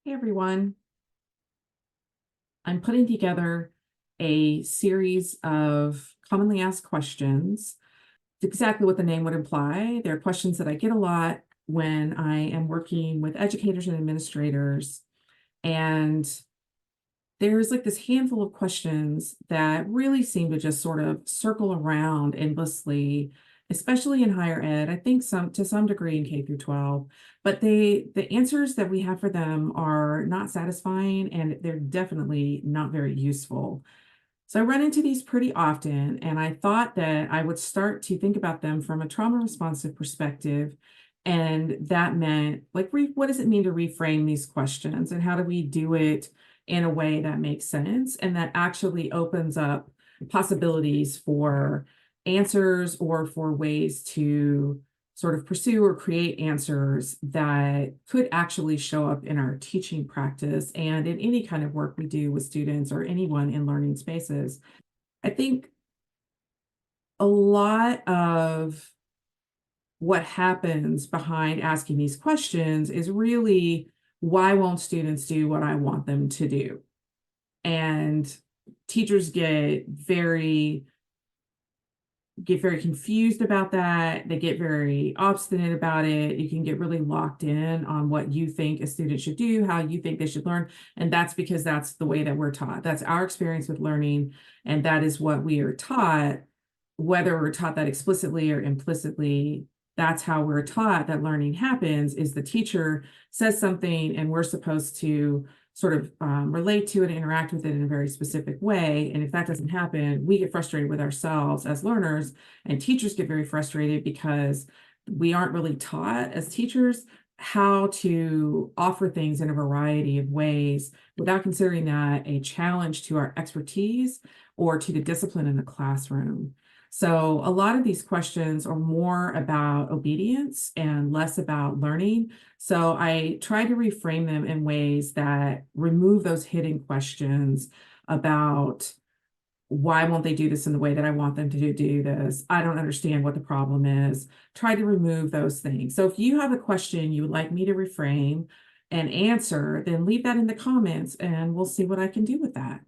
Hey everyone, I'm putting together a series of commonly asked questions. It's exactly what the name would imply. They're questions that I get a lot when I am working with educators and administrators. And there's like this handful of questions that really seem to just sort of circle around endlessly, especially in higher ed. I think some to some degree in K through 12, but the answers that we have for them are not satisfying and they're definitely not very useful. So I run into these pretty often, and I thought that I would start to think about them from a trauma responsive perspective. And that meant, like, what does it mean to reframe these questions? And how do we do it in a way that makes sense and that actually opens up possibilities for answers or for ways to sort of pursue or create answers that could actually show up in our teaching practice and in any kind of work we do with students or anyone in learning spaces. I think a lot of what happens behind asking these questions is really, why won't students do what I want them to do? And teachers get very confused about that. They get very obstinate about it. You can get really locked in on what you think a student should do, how you think they should learn. And that's because that's the way that we're taught. That's our experience with learning. And that is what we are taught, whether we're taught that explicitly or implicitly. That's how we're taught that learning happens, is the teacher says something and we're supposed to sort of relate to it and interact with it in a very specific way. And if that doesn't happen, we get frustrated with ourselves as learners, and teachers get very frustrated because we aren't really taught as teachers how to offer things in a variety of ways without considering that a challenge to our expertise or to the discipline in the classroom. So a lot of these questions are more about obedience and less about learning. So I try to reframe them in ways that remove those hidden questions about, why won't they do this in the way that I want them to do this? I don't understand what the problem is. Try to remove those things. So if you have a question you would like me to reframe and answer, then leave that in the comments and we'll see what I can do with that.